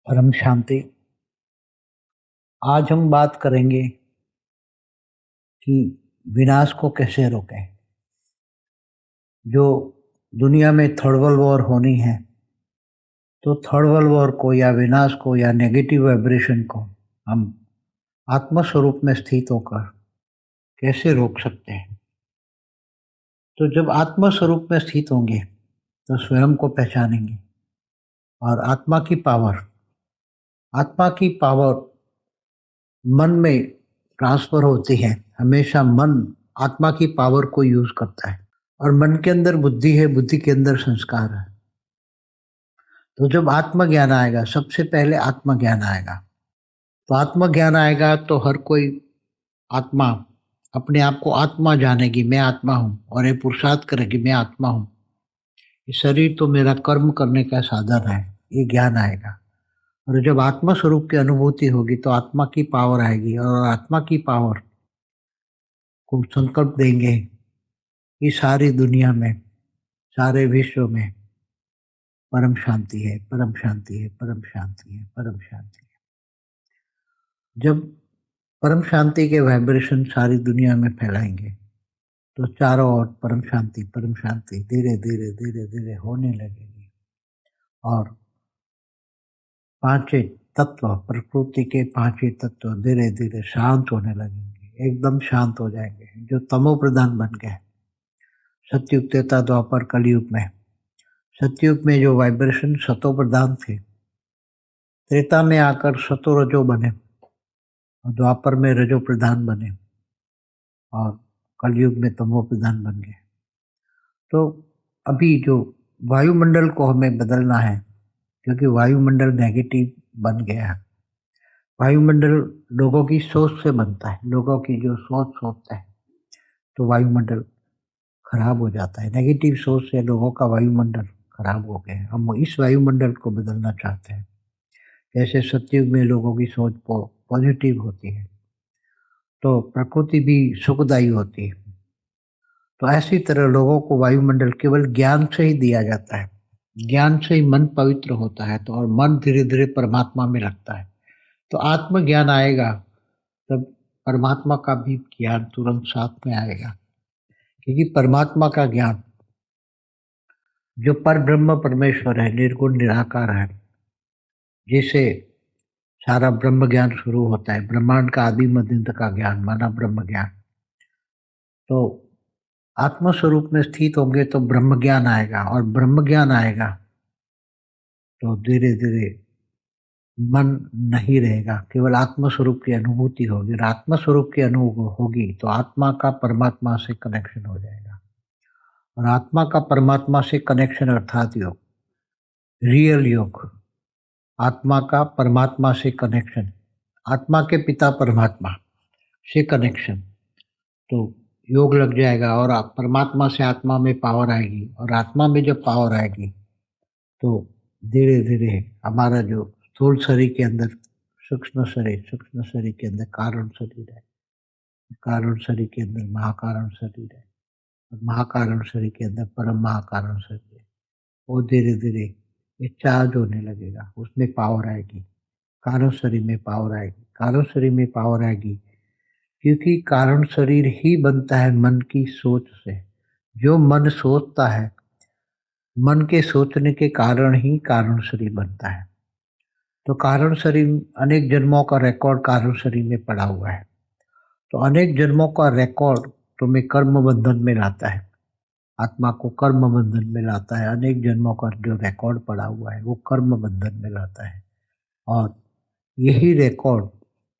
परम शांति। आज हम बात करेंगे कि विनाश को कैसे रोकें। जो दुनिया में थर्ड वर्ल्ड वॉर होनी है, तो थर्ड वर्ल्ड वॉर को या विनाश को या नेगेटिव वाइब्रेशन को हम आत्म स्वरूप में स्थित होकर कैसे रोक सकते हैं। तो जब आत्म स्वरूप में स्थित होंगे तो स्वयं को पहचानेंगे और आत्मा की पावर मन में ट्रांसफर होती है। हमेशा मन आत्मा की पावर को यूज करता है और मन के अंदर बुद्धि है, बुद्धि के अंदर संस्कार है। तो जब आत्मज्ञान आएगा, सबसे पहले आत्मज्ञान आएगा। तो आत्मज्ञान आएगा तो हर कोई आत्मा अपने आप को आत्मा जानेगी, मैं आत्मा हूँ, और ये पुरुषार्थ करेगी, मैं आत्मा हूँ। ये शरीर तो मेरा कर्म करने का साधन है, ये ज्ञान आएगा। और जब आत्मा स्वरूप की अनुभूति होगी तो आत्मा की पावर आएगी और आत्मा की पावर को संकल्प देंगे कि सारी दुनिया में, सारे विश्व में परम शांति है, परम शांति है, परम शांति है, परम शांति है। जब परम शांति के वाइब्रेशन सारी दुनिया में फैलाएंगे तो चारों ओर परम शांति धीरे धीरे धीरे धीरे होने लगेगी और पांचों तत्व, प्रकृति के पांचों तत्व धीरे धीरे शांत होने लगेंगे, एकदम शांत हो जाएंगे। जो तमो प्रधान बन गए सतयुग, त्रेता, द्वापर, कलयुग में। सतयुग में जो वाइब्रेशन सतो प्रधान थे, त्रेता में आकर सतो रजो बने और द्वापर में रजो प्रधान बने और कलयुग में तमो प्रधान बन गए। तो अभी जो वायुमंडल को हमें बदलना है, क्योंकि वायुमंडल नेगेटिव बन गया है। वायुमंडल लोगों की सोच से बनता है, लोगों की जो सोच सोचता है तो वायुमंडल खराब हो जाता है। नेगेटिव सोच से लोगों का वायुमंडल खराब हो गया है। हम इस वायुमंडल को बदलना चाहते हैं। जैसे सतयुग में लोगों की सोच पॉजिटिव होती है तो प्रकृति भी सुखदायी होती है। तो ऐसी तरह लोगों को वायुमंडल केवल ज्ञान से ही दिया जाता है। ज्ञान से ही मन पवित्र होता है, तो और मन धीरे धीरे परमात्मा में लगता है। तो आत्मज्ञान आएगा तब परमात्मा का भी ज्ञान तुरंत साथ में आएगा, क्योंकि परमात्मा का ज्ञान, जो पर ब्रह्म परमेश्वर है, निर्गुण निराकार है, जिसे सारा ब्रह्म ज्ञान शुरू होता है, ब्रह्मांड का आदि मध्य अंत का ज्ञान माना ब्रह्म ज्ञान। तो आत्म स्वरूप में स्थित होंगे तो ब्रह्म ज्ञान आएगा और ब्रह्म ज्ञान आएगा तो धीरे धीरे मन नहीं रहेगा, केवल आत्म स्वरूप की अनुभूति होगी। और आत्म स्वरूप की अनुभूति होगी तो आत्मा का परमात्मा से कनेक्शन हो जाएगा। और आत्मा का परमात्मा से कनेक्शन अर्थात योग, रियल योग। आत्मा का परमात्मा से कनेक्शन, आत्मा के पिता परमात्मा से कनेक्शन, तो योग लग जाएगा और आप परमात्मा से आत्मा में पावर आएगी। और आत्मा में जब पावर आएगी तो धीरे धीरे हमारा जो स्थूल शरीर के अंदर सूक्ष्म शरीर के अंदर कारण शरीर है, कारण शरीर के अंदर महाकारण शरीर है, और महाकारण शरीर के अंदर परम महाकारण शरीर है। वो धीरे धीरे ये चार्ज होने लगेगा, उसमें पावर आएगी। कारण शरीर में पावर आएगी, कारण शरीर में पावर आएगी, क्योंकि कारण शरीर ही बनता है मन की सोच से। जो मन सोचता है, मन के सोचने के कारण ही कारण शरीर बनता है। तो कारण शरीर, अनेक जन्मों का रिकॉर्ड कारण शरीर में पड़ा हुआ है। तो अनेक जन्मों का रिकॉर्ड तुम्हें कर्म बंधन में लाता है, आत्मा को कर्म बंधन में लाता है। अनेक जन्मों का जो रिकॉर्ड पड़ा हुआ है वो कर्म बंधन में लाता है, और यही रिकॉर्ड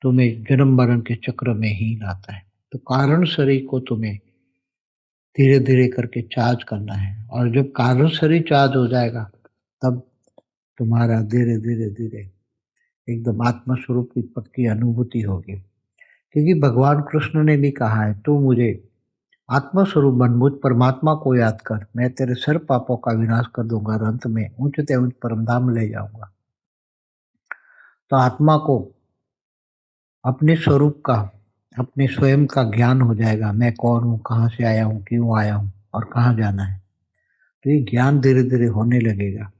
तुम्हें जन्म मरण के चक्र में ही लाता है। तो कारण शरीर को तुम्हें धीरे धीरे करके चार्ज करना है, और जब कारण शरीर चार्ज हो जाएगा तब तुम्हारा धीरे धीरे धीरे एकदम आत्म स्वरूप की पक्की अनुभूति होगी। क्योंकि भगवान कृष्ण ने भी कहा है, तू मुझे आत्म स्वरूप बन, मुझ परमात्मा को याद कर, मैं तेरे सर्व पापों का विनाश कर दूंगा और अंत में ऊंचते ऊंच परमधाम ले जाऊंगा। तो आत्मा को अपने स्वरूप का, अपने स्वयं का ज्ञान हो जाएगा। मैं कौन हूँ, कहाँ से आया हूँ, क्यों आया हूँ और कहाँ जाना है। तो ये ज्ञान धीरे धीरे होने लगेगा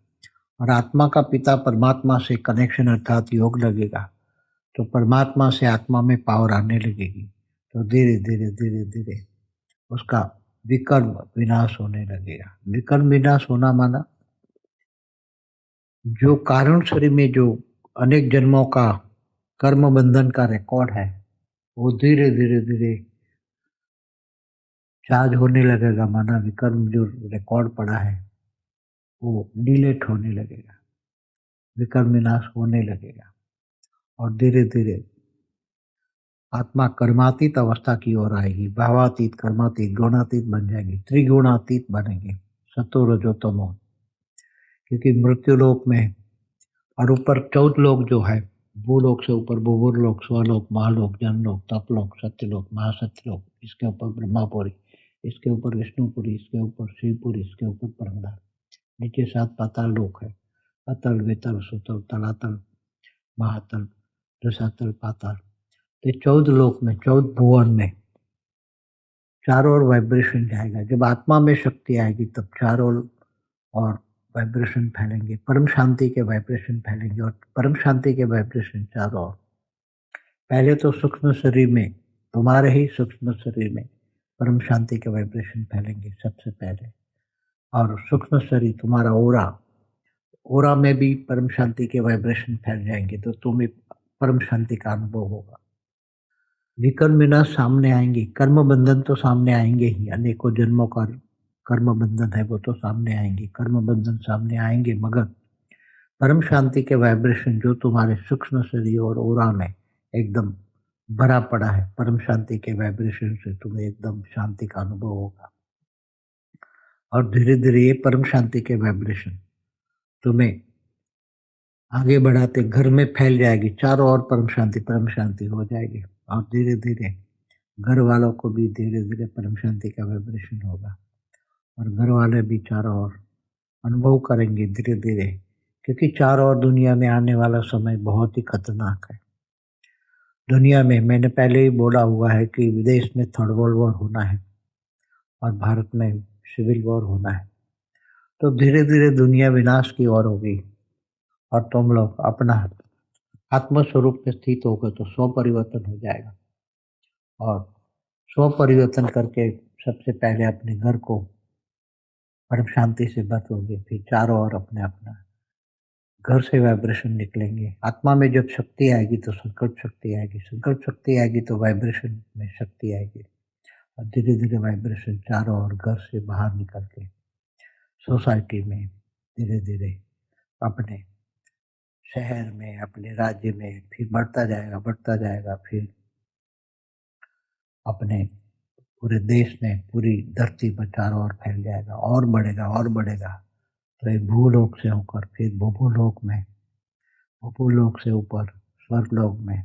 और आत्मा का पिता परमात्मा से कनेक्शन अर्थात योग लगेगा, तो परमात्मा से आत्मा में पावर आने लगेगी। तो धीरे धीरे धीरे धीरे उसका विकर्म विनाश होने लगेगा। विकर्म विनाश होना माना जो कारण शरीर में जो अनेक जन्मों का कर्म बंधन का रिकॉर्ड है, वो धीरे धीरे धीरे चार्ज होने लगेगा। माना विकर्म जो रिकॉर्ड पड़ा है वो डिलीट होने लगेगा, विकर्म विनाश होने लगेगा और धीरे धीरे आत्मा कर्मातीत अवस्था की ओर आएगी। भावातीत, कर्मातीत, गुणातीत बन जाएगी, त्रिगुणातीत बनेंगे, सतो रजो तमो। क्योंकि मृत्यु लोक में और ऊपर 14 लोक जो है, भूलोक से ऊपर भूगुर लोक, स्वलोक, महालोक, जनलोक, तपलोक, सत्यलोक, महासत्यलोक, इसके ऊपर ब्रह्मापुरी, इसके ऊपर विष्णुपुरी, इसके ऊपर शिवपुरी, इसके ऊपर परमधाम। नीचे 7 पाताल लोक है, अतल, वितल, सुतल, तलातल, महातल, रसातल, पाताल। तो 14 लोक में, 14 भुवन में चारों ओर वाइब्रेशन जाएगा। जब आत्मा में शक्ति आएगी तब चारों ओर वाइब्रेशन फैलेंगे, परम शांति के वाइब्रेशन फैलेंगे और परम शांति के वाइब्रेशन चारों ओर। पहले तो सूक्ष्म शरीर में, तुम्हारे ही सूक्ष्म शरीर में परम शांति के वाइब्रेशन फैलेंगे सबसे पहले। और सूक्ष्म शरीर तुम्हारा ओरा, ओरा में भी परम शांति के वाइब्रेशन फैल जाएंगे, तो तुम्हें परम शांति का अनुभव होगा। विकर्म विनाश सामने आएंगे, कर्म बंधन तो सामने आएंगे ही, अनेकों जन्मों का कर्म बंधन है वो तो सामने आएंगे, कर्म बंधन सामने आएंगे, मगर परम शांति के वाइब्रेशन जो तुम्हारे सूक्ष्म शरीर और ओरा में एकदम भरा पड़ा है, परम शांति के वाइब्रेशन से तुम्हें एकदम शांति का अनुभव होगा। और धीरे धीरे ये परम शांति के वाइब्रेशन तुम्हें आगे बढ़ाते घर में फैल जाएगी, चारों ओर परम शांति हो जाएगी। और धीरे धीरे घर वालों को भी धीरे धीरे परम शांति का वाइब्रेशन होगा और घर वाले भी चारों ओर अनुभव करेंगे धीरे धीरे। क्योंकि चारों ओर दुनिया में आने वाला समय बहुत ही खतरनाक है। दुनिया में मैंने पहले ही बोला हुआ है कि विदेश में थर्ड वर्ल्ड वॉर होना है और भारत में सिविल वॉर होना है। तो धीरे धीरे दुनिया विनाश की ओर होगी और तुम लोग अपना आत्म स्वरूप में स्थित होकर तो स्व परिवर्तन हो जाएगा। और स्व परिवर्तन करके सबसे पहले अपने घर को परम शांति से बचोगे, फिर चारों ओर अपने अपना घर से वाइब्रेशन निकलेंगे। आत्मा में जब शक्ति आएगी तो संकल्प शक्ति आएगी, संकल्प शक्ति आएगी तो वाइब्रेशन में शक्ति आएगी और धीरे धीरे वाइब्रेशन चारों ओर घर से बाहर निकल के सोसाइटी में, धीरे धीरे अपने शहर में, अपने राज्य में, फिर बढ़ता जाएगा, बढ़ता जाएगा, फिर अपने पूरे देश में, पूरी धरती पर चारों ओर फैल जाएगा और बढ़ेगा और बढ़ेगा। तो एक भूलोक से होकर फिर भूलोक में, भूलोक से ऊपर स्वर्गलोक में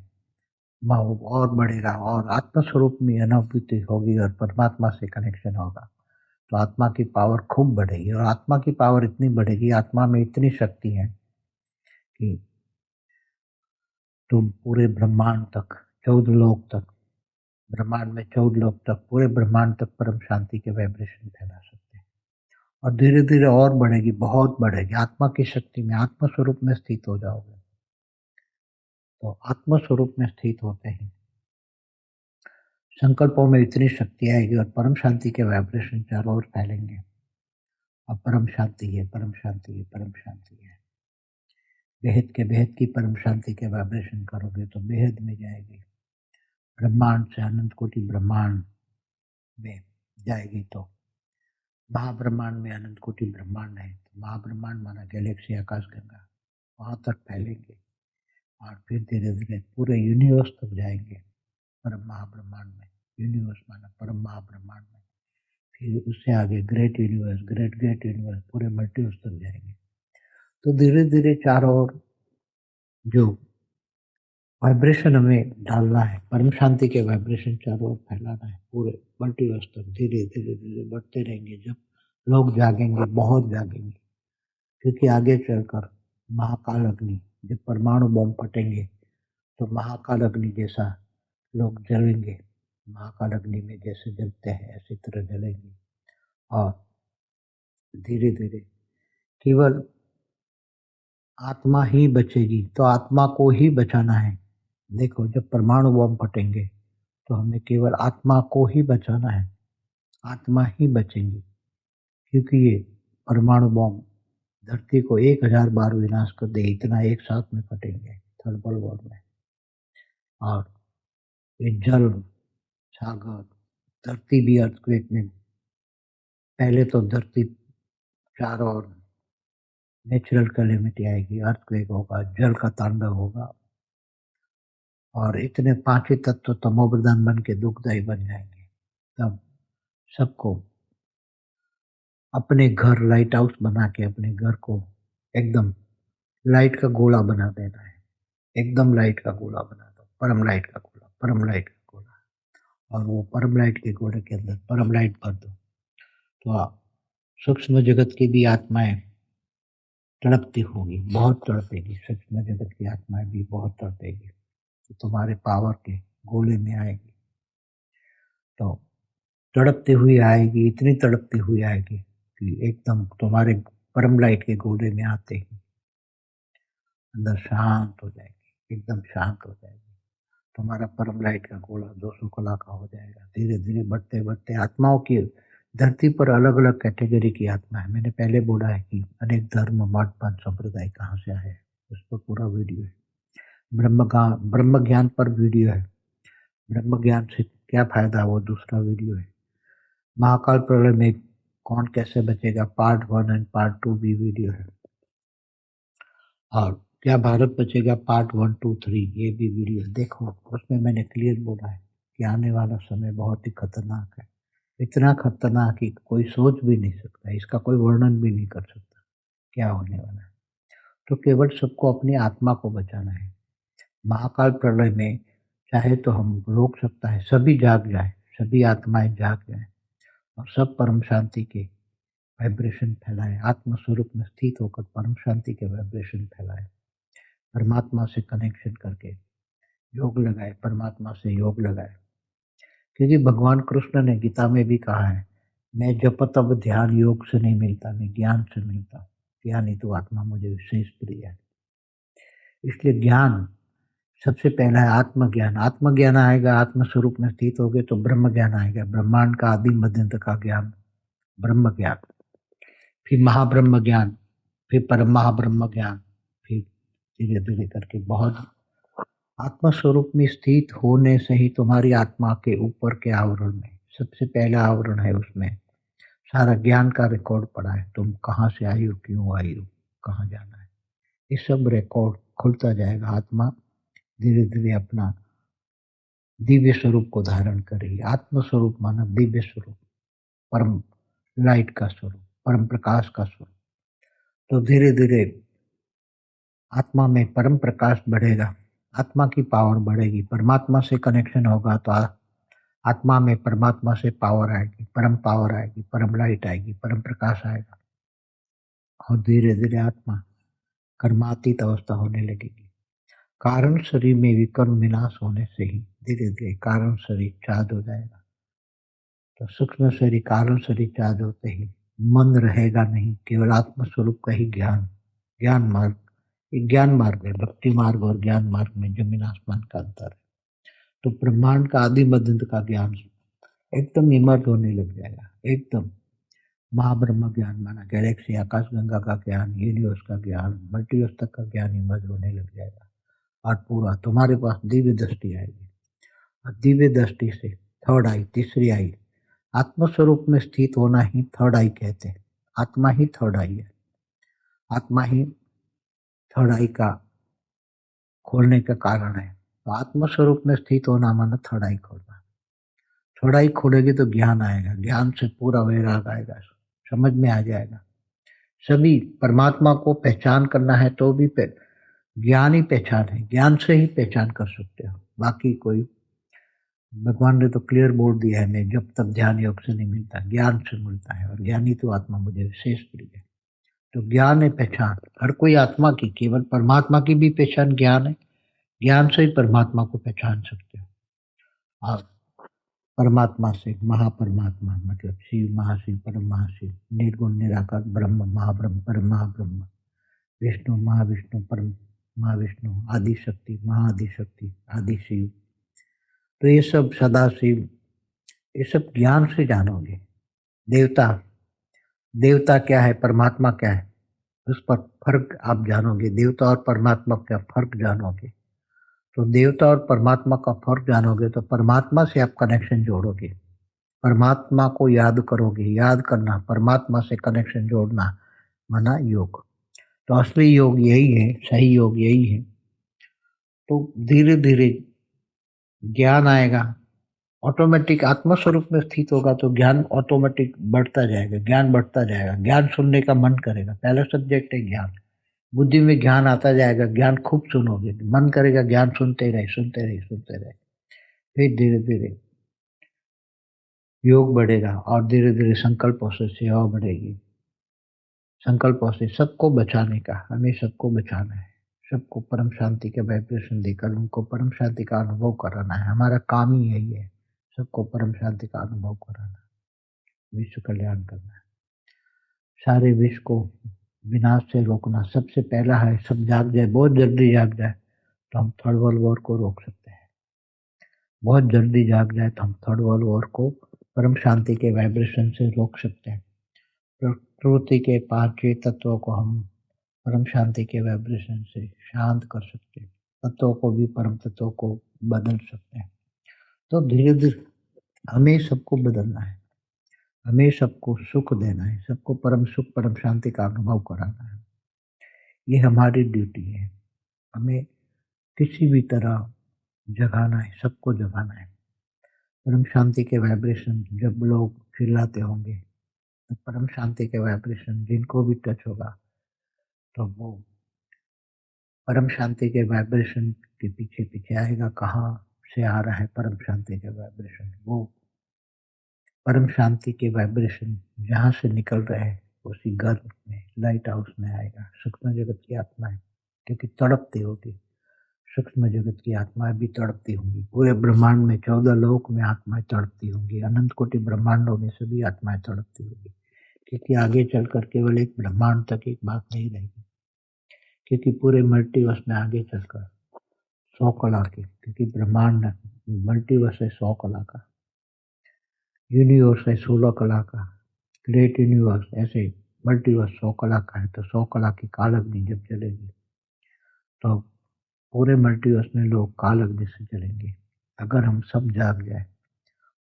भाव और बढ़ेगा और आत्म स्वरूप में अनुभूति होगी और परमात्मा से कनेक्शन होगा। तो आत्मा की पावर खूब बढ़ेगी और आत्मा की पावर इतनी बढ़ेगी, आत्मा में इतनी शक्ति है कि तुम पूरे ब्रह्मांड तक, 14 लोक तक, ब्रह्मांड में 14 लोक तक, पूरे ब्रह्मांड तक परम शांति के वाइब्रेशन फैला सकते हैं। और धीरे धीरे और बढ़ेगी, बहुत बढ़ेगी। आत्मा की शक्ति में आत्म स्वरूप में स्थित हो जाओगे। तो आत्म स्वरूप में स्थित होते ही संकल्पों में इतनी शक्ति आएगी और परम शांति के वाइब्रेशन चारों ओर फैलेंगे। अब परम शांति है, परम शांति है, परम शांति है। बेहद के बेहद की परम शांति के वाइब्रेशन करोगे तो बेहद में जाएगी। ब्रह्मांड से अनंत कोटि ब्रह्मांड में जाएगी तो महाब्रह्मांड में अनंत कोटि ब्रह्मांड है, तो महाब्रह्मांड माना गैलेक्सी, आकाश गंगा, वहां तक फैलेंगे और फिर धीरे धीरे पूरे यूनिवर्स तक जाएंगे। परम महाब्रह्मांड में, यूनिवर्स माना परम महाब्रह्मांड में, फिर उससे आगे great universe, great great universe, पूरे मल्टीवर्स तक जाएंगे। तो धीरे धीरे चारों ओर जो वाइब्रेशन हमें डालना है, परम शांति के वाइब्रेशन चारों ओर फैलाना है, पूरे मल्टीवर्स तक धीरे धीरे धीरे बढ़ते रहेंगे। जब लोग जागेंगे, बहुत जागेंगे, क्योंकि आगे चलकर महाकाल अग्नि, जब परमाणु बम फटेंगे तो महाकाल अग्नि जैसा लोग जलेंगे, महाकाल अग्नि में जैसे जलते हैं ऐसी तरह जलेंगे। और धीरे धीरे केवल आत्मा ही बचेगी, तो आत्मा को ही बचाना है। देखो, जब परमाणु बम फटेंगे तो हमें केवल आत्मा को ही बचाना है, आत्मा ही बचेगी, क्योंकि ये परमाणु बम धरती को 1000 बार विनाश कर दे, इतना एक साथ में फटेंगे थर्मल वॉर में। और ये जल, सागर, धरती भी अर्थक्वेक में, पहले तो धरती चारों ओर नेचुरल कैलेमिटी आएगी, अर्थक्वेक होगा, जल का तांडव होगा, और इतने पांचों तत्व तमोप्रधान बन के दुखदायी बन जाएंगे। तब सबको अपने घर लाइट हाउस बना के अपने घर को एकदम लाइट का गोला बना देना है। एकदम लाइट का गोला बना दो, परम लाइट का गोला, परम लाइट का गोला। और वो परम लाइट के गोले के अंदर परम लाइट भर दो, तो आप सूक्ष्म जगत की भी आत्माएं तड़पती होगी, बहुत तड़पेगी, सूक्ष्म जगत की आत्माएं भी बहुत तड़पेगी, तो तुम्हारे पावर के गोले में आएगी, तो तड़पती हुई आएगी, इतनी तड़पती हुई आएगी कि एकदम तुम्हारे परम लाइट के गोले में आते ही अंदर शांत हो जाएगी, एकदम शांत हो जाएगी। तुम्हारा परम लाइट का गोला 200 कला का हो जाएगा। धीरे धीरे बढ़ते बढ़ते आत्माओं की धरती पर अलग अलग कैटेगरी की आत्मा है। मैंने पहले बोला है कि अनेक धर्म मठ पंथ संप्रदाय कहाँ से आए हैं, उस पर पूरा वीडियो है। ब्रह्म ज्ञान पर वीडियो है, ब्रह्म ज्ञान से क्या फायदा, वो दूसरा वीडियो है। महाकाल प्रलय में कौन कैसे बचेगा, पार्ट 1 एंड पार्ट 2 भी वीडियो है। और क्या भारत बचेगा, पार्ट 1 2 3 ये भी वीडियो है। देखो, उसमें मैंने क्लियर बोला है कि आने वाला समय बहुत ही खतरनाक है, इतना खतरनाक कि कोई सोच भी नहीं सकता, इसका कोई वर्णन भी नहीं कर सकता क्या होने वाला है। तो केवल सबको अपनी आत्मा को बचाना है। महाकाल प्रलय में चाहे तो हम रोक सकता है, सभी जाग जाए, सभी आत्माएं जाग जाए और सब परम शांति के वाइब्रेशन फैलाए, आत्म स्वरूप में स्थित होकर परम शांति के वाइब्रेशन फैलाए, परमात्मा से कनेक्शन करके योग लगाए, परमात्मा से योग लगाए। क्योंकि भगवान कृष्ण ने गीता में भी कहा है, मैं जप तप ध्यान योग से नहीं मिलता, मैं ज्ञान से मिलता हूँ, ज्ञान ही तो आत्मा मुझे विशेष प्रिय है। इसलिए ज्ञान सबसे पहला है आत्मज्ञान। आत्मज्ञान आएगा, आत्म स्वरूप में स्थित हो गए तो ब्रह्म ज्ञान आएगा, ब्रह्मांड का आदि मध्यंत का ज्ञान, ब्रह्म ज्ञान। फिर महाब्रह्म ज्ञान, फिर परम महाब्रह्म ज्ञान, फिर धीरे धीरे करके बहुत आत्मा स्वरूप में स्थित होने से ही तुम्हारी आत्मा के ऊपर के आवरण में सबसे पहला आवरण है, उसमें सारा ज्ञान का रिकॉर्ड पड़ा है। तुम कहाँ से आई हो, क्यों आई हो, कहाँ जाना है, ये सब रिकॉर्ड खुलता जाएगा। आत्मा धीरे धीरे अपना दिव्य स्वरूप को धारण करेगी। आत्म स्वरूप माना दिव्य स्वरूप, परम लाइट का स्वरूप, परम प्रकाश का स्वरूप। तो धीरे धीरे आत्मा में परम प्रकाश बढ़ेगा, आत्मा की पावर बढ़ेगी, परमात्मा से कनेक्शन होगा तो आत्मा में परमात्मा से पावर आएगी, परम पावर आएगी, परम लाइट आएगी, परम प्रकाश आएगा, और धीरे धीरे आत्मा कर्मातीत अवस्था होने लगेगी। कारण शरीर में विकर्म विनाश होने से ही धीरे धीरे कारण शरीर चार्ज हो जाएगा। तो सूक्ष्म शरीर कारण शरीर चार्ज होते ही मन रहेगा नहीं, केवल आत्म स्वरूप का ही ज्ञान, ज्ञान मार्ग। ये ज्ञान मार्ग है, भक्ति मार्ग और ज्ञान मार्ग में जमीन आसमान का अंतर है। तो ब्रह्मांड का आदि मध्यंत का ज्ञान एकदम इमर्ज होने लग जाएगा, एकदम महाब्रह्म ज्ञान माना, गैलेक्सी आकाश गंगा का ज्ञान, यूनिवर्स का ज्ञान, मल्टीवर्स तक का ज्ञान इमर्ज होने लग जाएगा। और पूरा तुम्हारे पास दिव्य दृष्टि आएगी, और दिव्य दृष्टि से थर्ड आई, तीसरी आई, आत्मस्वरूप में स्थित होना ही थर्ड आई कहते हैं। आत्मा ही थर्ड आई है, आत्मा ही थर्ड आई का खोलने का कारण है। तो आत्मस्वरूप में स्थित होना माना थर्ड आई खोलना। थर्ड आई खोलेगी तो ज्ञान आएगा, ज्ञान से पूरा वैराग आएगा, समझ में आ जाएगा। सभी परमात्मा को पहचान करना है तो भी ज्ञान ही पहचान है, ज्ञान से ही पहचान कर सकते हो। बाकी कोई, भगवान ने तो क्लियर बोल दिया है, मैं जब तक ध्यान योग से नहीं मिलता, ज्ञान से मिलता है, और ज्ञानी तो आत्मा मुझे विशेष प्रिय है। तो ज्ञान है पहचान हर कोई आत्मा की, केवल परमात्मा की भी पहचान ज्ञान है, ज्ञान से ही परमात्मा को पहचान सकते हो। और परमात्मा से महापरमात्मा मतलब शिव, महाशिव, परम महाशिव, निर्गुण निराकार ब्रह्म, महाब्रह्म, परम महाब्रह्म, विष्णु, महाविष्णु, परम महाविष्णु, आदि शक्ति, महाआदि शक्ति, आदि शिव। तो ये सब सदाशिव, ये सब ज्ञान से जानोगे। देवता, देवता क्या है, परमात्मा क्या है, उस पर फर्क आप जानोगे। देवता और परमात्मा का फर्क जानोगे। तो देवता और परमात्मा का फर्क जानोगे तो परमात्मा से आप कनेक्शन जोड़ोगे, परमात्मा को याद करोगे। याद करना, परमात्मा से कनेक्शन जोड़ना, माना योग। तो असली योग यही है, सही योग यही है। तो धीरे धीरे ज्ञान आएगा, ऑटोमेटिक आत्मा स्वरूप में स्थित होगा तो ज्ञान ऑटोमेटिक बढ़ता जाएगा, ज्ञान बढ़ता जाएगा, ज्ञान सुनने का मन करेगा। पहला सब्जेक्ट है ज्ञान। बुद्धि में ज्ञान आता जाएगा, ज्ञान खूब सुनोगे, मन करेगा ज्ञान सुनते रहे, सुनते रहे, सुनते रहे। फिर धीरे धीरे योग बढ़ेगा और धीरे धीरे संकल्पों से सेवा बढ़ेगी। संकल्पों से सबको बचाने का, हमें सबको बचाना है, सबको परम शांति के वाइब्रेशन देकर उनको परम शांति का अनुभव कराना है। हमारा काम ही यही है, सबको परम शांति का अनुभव कराना, विश्व कल्याण करना है, सारे विश्व को विनाश से रोकना। सबसे पहला है सब जाग जाए, बहुत जल्दी जाग जाए तो हम थर्ड वर्ल्ड वॉर को रोक सकते हैं। बहुत जल्दी जाग जाए तो हम थर्ड वर्ल्ड वॉर को परम शांति के वाइब्रेशन से रोक सकते हैं। प्रकृति के पांचवें तत्वों को हम परम शांति के वाइब्रेशन से शांत कर सकते हैं। तत्वों को भी परम तत्वों को बदल सकते हैं। तो धीरे धीरे हमें सबको बदलना है, हमें सबको सुख देना है, सबको परम सुख परम शांति का अनुभव कराना है। ये हमारी ड्यूटी है। हमें किसी भी तरह जगाना है, सबको जगाना है। परम शांति के वाइब्रेशन जब लोग चिल्लाते होंगे तो परम शांति के वाइब्रेशन जिनको भी टच होगा तो वो परम शांति के वाइब्रेशन के पीछे पीछे आएगा। कहाँ से आ रहा है परम शांति का वाइब्रेशन? वो परम शांति के वाइब्रेशन जहाँ से निकल रहे हैं उसी घर में, लाइट हाउस में आएगा। सूक्ष्म जगत की आत्माएं, क्योंकि तड़पती होगी, सूक्ष्म जगत की आत्माएं भी तड़पती होंगी। पूरे ब्रह्मांड में 14 लोक में आत्माएं तड़पती होंगी, अनंत कोटि ब्रह्मांडों में सभी आत्माएं तड़पती होंगी। क्योंकि आगे चलकर केवल एक ब्रह्मांड तक एक बात नहीं रहेगी, क्योंकि पूरे मल्टीवर्स में आगे चलकर 100 कला के, क्योंकि ब्रह्मांड मल्टीवर्स है 100 कला का, यूनिवर्स है 16 कला का, ग्रेट यूनिवर्स ऐसे मल्टीवर्स 100 कला का है। तो 100 कला की काल अग्नि जब चलेगी तो पूरे मल्टीवर्स में लोग काल अग्नि से चलेंगे। अगर हम सब जाग जाए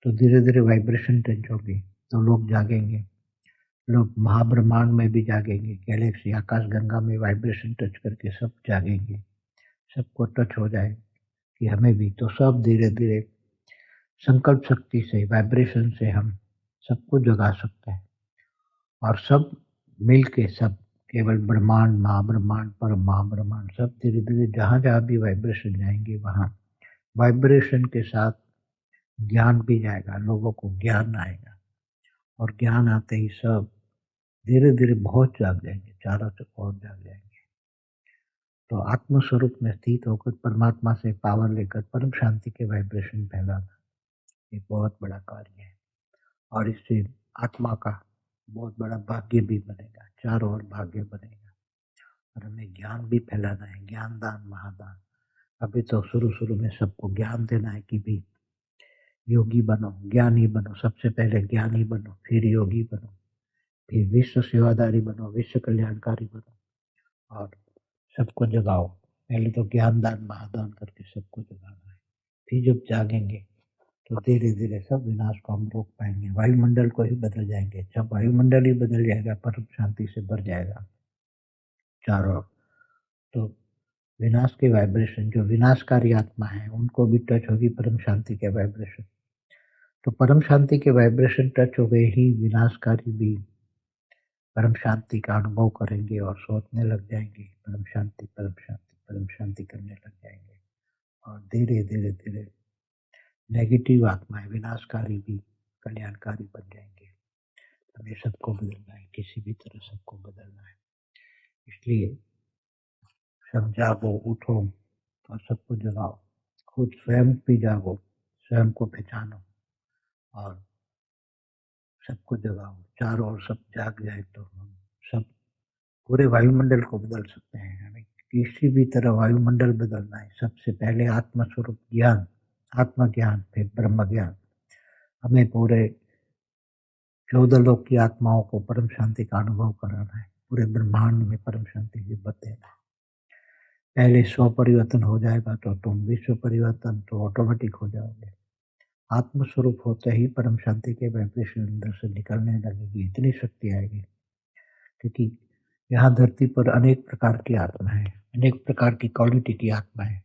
तो धीरे धीरे वाइब्रेशन टच होगी तो लोग जागेंगे। लोग महाब्रह्मांड में भी जागेंगे, गैलेक्सी आकाश गंगा में वाइब्रेशन टच करके सब जागेंगे, सबको टच हो जाए कि हमें भी। तो सब धीरे धीरे संकल्प शक्ति से, वाइब्रेशन से हम सबको जगा सकते हैं। और सब मिल के, सब केवल ब्रह्मांड, महाब्रह्मांड, पर महाब्रह्मांड, सब धीरे धीरे जहाँ जहाँ भी वाइब्रेशन जाएंगे वहाँ वाइब्रेशन के साथ ज्ञान भी जाएगा, लोगों को ज्ञान आएगा। और ज्ञान आते ही सब धीरे धीरे बहुत जाग जाएंगे, चारों से बहुत जाग जाएंगे। तो आत्म स्वरूप में स्थित होकर परमात्मा से पावर लेकर परम शांति के वाइब्रेशन फैलाना, ये बहुत बड़ा कार्य है। और इससे आत्मा का बहुत बड़ा भाग्य भी बनेगा, चारों ओर भाग्य बनेगा। और हमें ज्ञान भी फैलाना है, ज्ञान दान महादान। अभी तो शुरू शुरू में सबको ज्ञान देना है कि भी योगी बनो, ज्ञानी बनो। सबसे पहले ज्ञानी बनो, फिर योगी बनो, फिर विश्व सेवादारी बनो, विश्व कल्याणकारी बनो और सबको जगाओ। पहले तो ज्ञान दान महादान करके सबको जगाना है। फिर जब जागेंगे तो धीरे धीरे सब विनाश को हम रोक पाएंगे। वायुमंडल को ही बदल जाएंगे। जब वायुमंडल ही बदल जाएगा, परम शांति से भर जाएगा चारों ओर, तो विनाश के वाइब्रेशन, जो विनाशकारी आत्मा है उनको भी टच होगी परम शांति के वाइब्रेशन। तो परम शांति के वाइब्रेशन टच हो गए ही विनाशकारी भी परम शांति का अनुभव करेंगे और सोचने लग जाएंगे परम शांति, परम शांति, परम शांति करने लग जाएंगे। और धीरे धीरे धीरे नेगेटिव आत्माएं, विनाशकारी भी कल्याणकारी बन जाएंगे। हमें सबको बदलना है, किसी भी तरह सबको बदलना है। इसलिए सब जागो, उठो और सबको जगाओ। खुद स्वयं भी जागो, स्वयं को पहचानो और सबको जगाओ। चारों ओर सब जाग जाए तो हम सब पूरे वायुमंडल को बदल सकते हैं। हमें किसी भी तरह वायुमंडल बदलना है, सबसे पहले आत्मस्वरूप ज्ञान, आत्मज्ञान, फिर ब्रह्म ज्ञान। हमें पूरे 14 लोक की आत्माओं को परम शांति का अनुभव कराना है, पूरे ब्रह्मांड में परम शांति की बतेना है। पहले स्व परिवर्तन हो जाएगा तो तुम विश्व परिवर्तन तो ऑटोमेटिक हो जाओगे। आत्मस्वरूप होते ही परम शांति के वाइब्रेशन अंदर से निकलने लगेगी, इतनी शक्ति आएगी। क्योंकि यहाँ धरती पर अनेक प्रकार की आत्मा है, अनेक प्रकार की क्वालिटी की आत्मा है।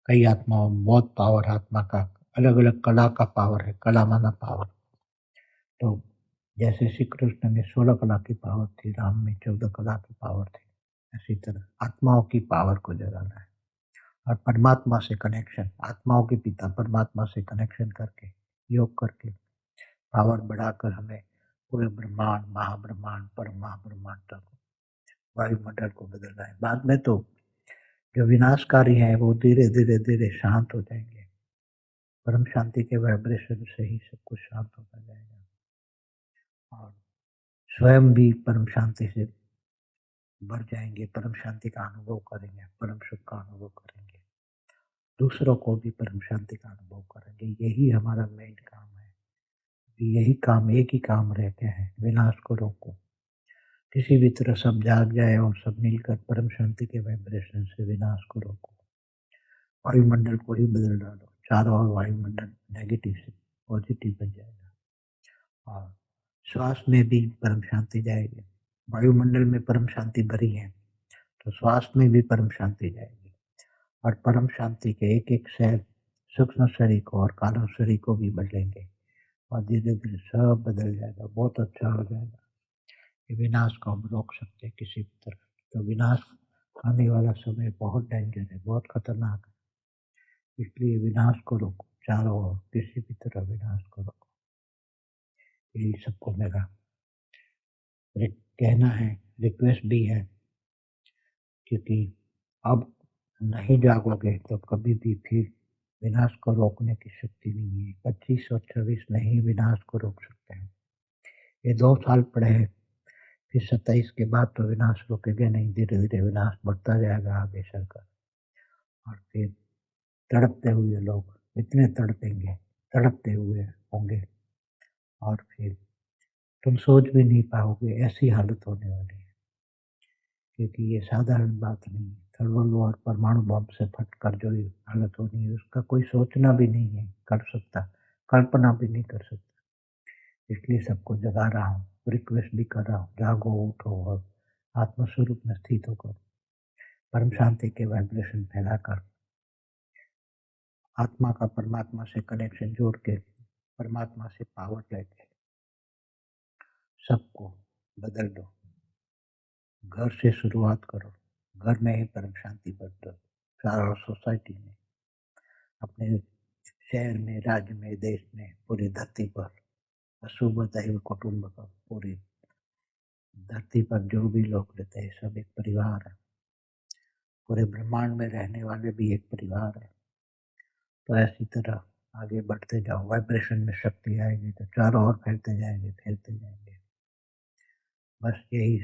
कई आत्माओं में बहुत पावर, आत्मा का अलग अलग कला का पावर है, कला माना पावर। तो जैसे श्री कृष्ण में 16 कला की पावर थी, राम में 14 कला की पावर थी, इसी तरह आत्माओं की पावर को जगाना है और परमात्मा से कनेक्शन, आत्माओं के पिता परमात्मा से कनेक्शन करके, योग करके पावर बढ़ाकर हमें पूरे ब्रह्मांड, महाब्रह्मांड, परम महाब्रह्मांड तक वायुमंडल को बदलना है। बाद में तो जो विनाशकारी है वो धीरे धीरे धीरे शांत हो जाएंगे। परम शांति के वाइब्रेशन से ही सब कुछ शांत होता जाएगा और स्वयं भी परम शांति से बढ़ जाएंगे, परम शांति का अनुभव करेंगे, परम सुख का अनुभव करेंगे, दूसरों को भी परम शांति का अनुभव करेंगे। यही हमारा मेन काम है। यही काम, एक ही काम रहते हैं, विनाश को रोको। किसी भी तरह सब जाग जाए और सब मिलकर परम शांति के वाइब्रेशन से विनाश को रोको। वायुमंडल को ही बदल डालो, चारों ओर वायुमंडल नेगेटिव से पॉजिटिव बन जाएगा और श्वास में भी परम शांति जाएगी। वायुमंडल में परम शांति भरी है तो श्वास में भी परम शांति जाएगी और परम शांति के एक एक सेल सूक्ष्म शरीर को और कारण शरीर को भी बदलेंगे और धीरे धीरे सब बदल जाएगा, बहुत अच्छा हो जाएगा। ये विनाश को हम रोक सकते हैं किसी भी तरह। तो विनाश आने वाला समय बहुत डेंजर है, बहुत खतरनाक है, इसलिए विनाश को रोको, चारों ओर किसी भी तरह विनाश को रोको। यही सबको मेरा कहना है, रिक्वेस्ट भी है, क्योंकि अब नहीं जागोगे तो कभी भी फिर विनाश को रोकने की शक्ति नहीं है। 25 और 26 नहीं विनाश को रोक सकते हैं। ये 2 साल पड़े हैं, फिर 27 के बाद तो विनाश रुकेगा नहीं, धीरे धीरे विनाश बढ़ता जाएगा आगे चलकर और फिर तड़पते हुए लोग इतने तड़पेंगे, तड़पते हुए होंगे और फिर तुम सोच भी नहीं पाओगे, ऐसी हालत होने वाली है। क्योंकि ये साधारण बात नहीं है। थर्मल और परमाणु बम से फटकर जो ये हालत होनी है उसका कोई सोचना भी नहीं है कर सकता, कल्पना भी नहीं कर सकता। इसलिए सबको जगा रहा हूँ, रिक्वेस्ट भी कर रहा हूँ, जागो, उठो और आत्मस्वरूप में स्थित होकर परम शांति के वाइब्रेशन फैलाकर आत्मा का परमात्मा से कनेक्शन जोड़ के परमात्मा से पावर लेके सबको बदल दो। घर से शुरुआत करो, घर में ही परम शांति बदलो, सारा सोसाइटी में, अपने शहर में, राज्य में, देश में, पूरी धरती पर, अशुभ दैव कुटुंब का, पूरी धरती पर जो भी लोग रहते हैं सब एक परिवार है। पूरे ब्रह्मांड में रहने वाले भी एक परिवार है। तो ऐसी तरह आगे बढ़ते जाओ, वाइब्रेशन में शक्ति आएगी तो चारों ओर फैलते जाएंगे, फैलते जाएंगे। बस यही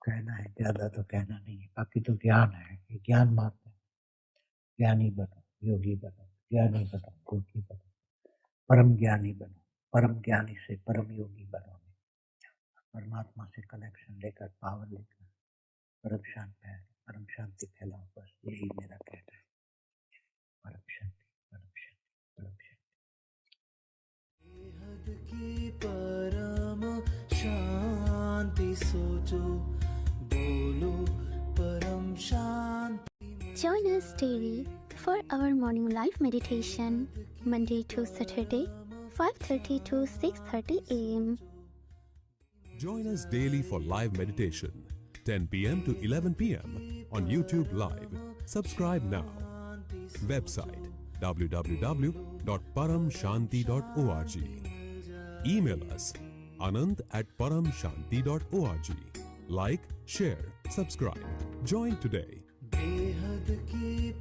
कहना है, ज्यादा तो कहना नहीं है। बाकी तो ज्ञान है, ये ज्ञान मात्र है। ज्ञानी बनो, योगी बनो, ज्ञानी बनो, योगी बनो, परम ज्ञानी बनो, परम ज्ञानी से परम योगी बनो। परमात्मा से कनेक्शन लेकर, पावर लेकर परम शांति फैलाओ। बस यही मेरा कहना है। परम शांति, परम शांति, परम शांति। बेहद की परम शांति सोचो, बोलो परम शांति। Join us daily for our morning live meditation, Monday to Saturday, 5:30 to 6:30 a.m. Join us daily for live meditation, 10 p.m. to 11 p.m. on YouTube Live. Subscribe now. Website www.paramshanti.org. Email us anant@paramshanti.org. Like, share, subscribe. Join today. बेहद की